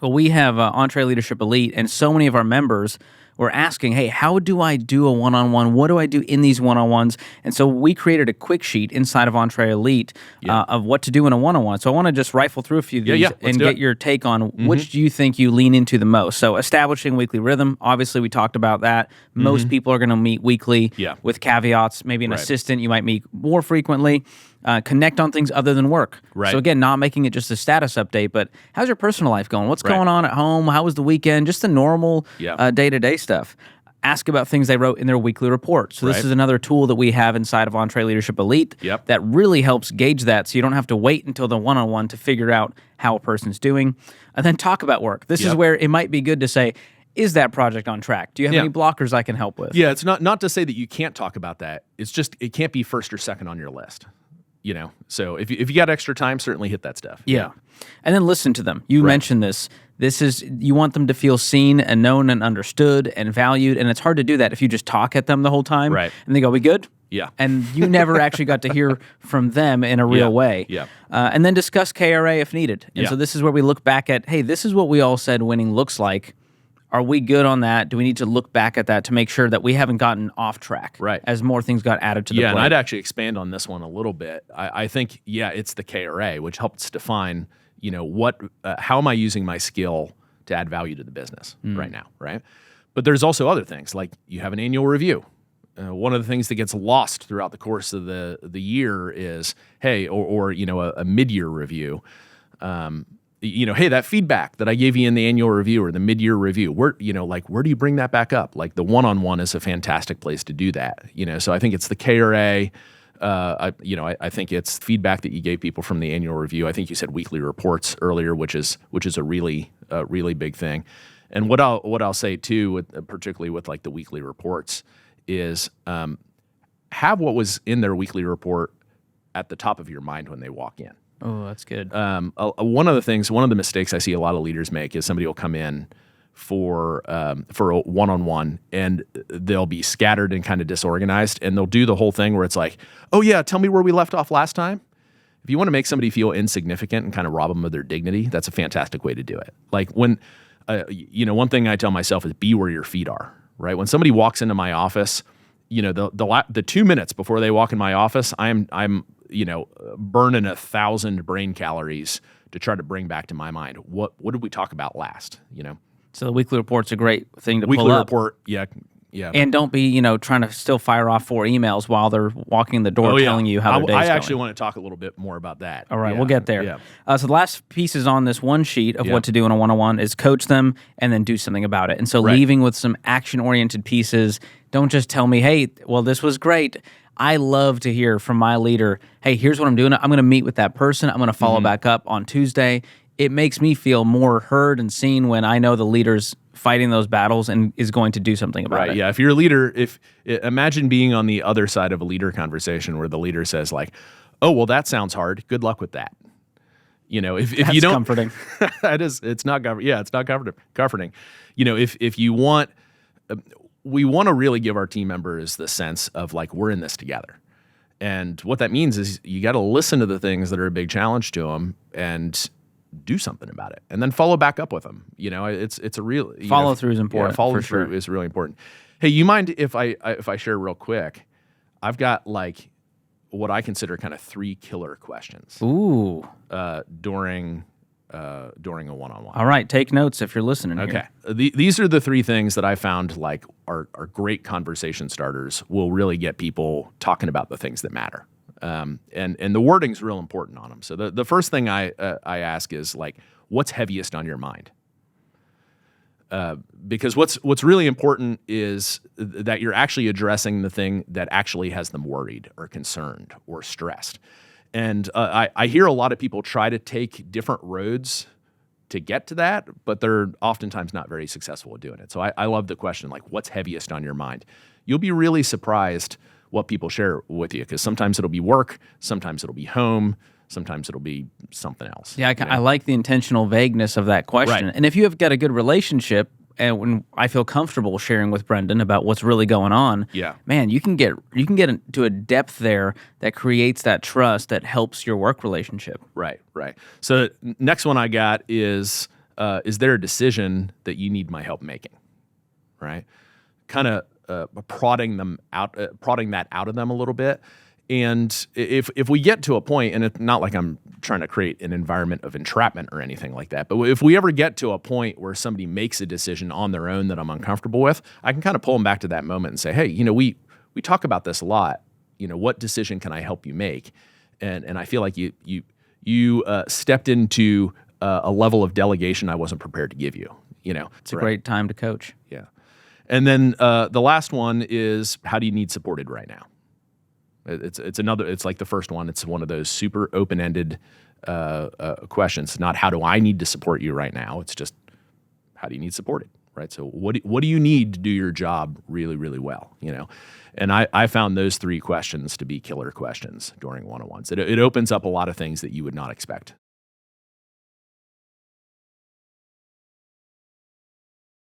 Well, we have EntreLeadership Elite, and so many of our members were asking, hey, how do I do a one-on-one? What do I do in these one-on-ones? And so we created a quick sheet inside of Entre Elite of what to do in a one-on-one. So I want to just rifle through a few of these and get your take on which do you think you lean into the most. So establishing weekly rhythm, obviously we talked about that. Most people are going to meet weekly with caveats. Maybe an assistant you might meet more frequently. Connect on things other than work. Right. So again, not making it just a status update, but how's your personal life going? What's going on at home? How was the weekend? Just the normal day-to-day stuff. Ask about things they wrote in their weekly report. So this is another tool that we have inside of EntreLeadership Elite that really helps gauge that, so you don't have to wait until the one-on-one to figure out how a person's doing. And then talk about work. This is where it might be good to say, is that project on track? Do you have any blockers I can help with? Yeah, it's not to say that you can't talk about that. It's just it can't be first or second on your list. So if you got extra time, certainly hit that stuff. Yeah. And then listen to them. You mentioned this. You want them to feel seen and known and understood and valued, and it's hard to do that if you just talk at them the whole time. Right. And they go, we good? Yeah. And you never actually got to hear from them in a real way. Yeah. And then discuss KRA if needed. And so this is where we look back at, hey, this is what we all said winning looks like. Are we good on that? Do we need to look back at that to make sure that we haven't gotten off track as more things got added to the plate? And I'd actually expand on this one a little bit. I think, it's the KRA, which helps define, how am I using my skill to add value to the business right now, right? But there's also other things, like you have an annual review. One of the things that gets lost throughout the course of the year is, hey, or a mid-year review. Hey, that feedback that I gave you in the annual review or the mid-year review, where do you bring that back up? Like the one-on-one is a fantastic place to do that. So I think it's the KRA. I think it's feedback that you gave people from the annual review. I think you said weekly reports earlier, which is a really big thing. And what I'll say too, particularly with like the weekly reports, is have what was in their weekly report at the top of your mind when they walk in. Oh, that's good. One of the mistakes I see a lot of leaders make is somebody will come in for a one-on-one and they'll be scattered and kind of disorganized, and they'll do the whole thing where it's like, oh yeah, tell me where we left off last time. If you want to make somebody feel insignificant and kind of rob them of their dignity, that's a fantastic way to do it. Like when, one thing I tell myself is be where your feet are, right? When somebody walks into my office, the 2 minutes before they walk in my office, I'm burning 1,000 brain calories to try to bring back to my mind what did we talk about last? So the weekly report's a great thing to pull up. Weekly report, yeah. And don't be trying to still fire off 4 emails while they're walking the door telling you how their day's going. I actually want to talk a little bit more about that. All right, we'll get there. Yeah. So the last piece is on this one sheet of what to do in a one-on-one is coach them and then do something about it. And so leaving with some action-oriented pieces. Don't just tell me, hey, well, this was great. I love to hear from my leader, hey, here's what I'm doing. I'm going to meet with that person. I'm going to follow back up on Tuesday. It makes me feel more heard and seen when I know the leader's fighting those battles and is going to do something about it. Right, yeah. If you're a leader, imagine being on the other side of a leader conversation where the leader says like, oh, well, that sounds hard. Good luck with that. If you don't... comforting. It's not comforting. Yeah, it's not comforting. If you want... we want to really give our team members the sense of like, we're in this together. And what that means is you got to listen to the things that are a big challenge to them and do something about it, and then follow back up with them. It's a real follow through is important. Yeah, follow through is really important. Hey, you mind if I share real quick? I've got like what I consider kind of 3 killer questions. Ooh. During a one-on-one. All right, take notes if you're listening. Okay, these are the 3 things that I found like are great conversation starters. Will really get people talking about the things that matter. And the wording's real important on them. So the first thing I ask is like, what's heaviest on your mind? Because what's really important is that you're actually addressing the thing that actually has them worried or concerned or stressed. And I hear a lot of people try to take different roads to get to that, but they're oftentimes not very successful at doing it. So I love the question, like, what's heaviest on your mind? You'll be really surprised what people share with you, because sometimes it'll be work, sometimes it'll be home, sometimes it'll be something else. Yeah, I like the intentional vagueness of that question. Right. And if you have got a good relationship, and when I feel comfortable sharing with Brendan about what's really going on, man, you can get into a depth there that creates that trust that helps your work relationship. Right. So next one I got is is there a decision that you need my help making? Right? Kind of prodding that out of them a little bit. And if we get to a point, and it's not like I'm trying to create an environment of entrapment or anything like that, but if we ever get to a point where somebody makes a decision on their own that I'm uncomfortable with, I can kind of pull them back to that moment and say, hey, we talk about this a lot. What decision can I help you make? And I feel like you stepped into a level of delegation I wasn't prepared to give you. It's a great time to coach. Yeah. And then the last one is, how do you need supported right now? It's like the first one. It's one of those super open-ended questions. Not how do I need to support you right now? It's just, how do you need supported, right? So what do you need to do your job really, really well? And I found those three questions to be killer questions during one-on-ones. It opens up a lot of things that you would not expect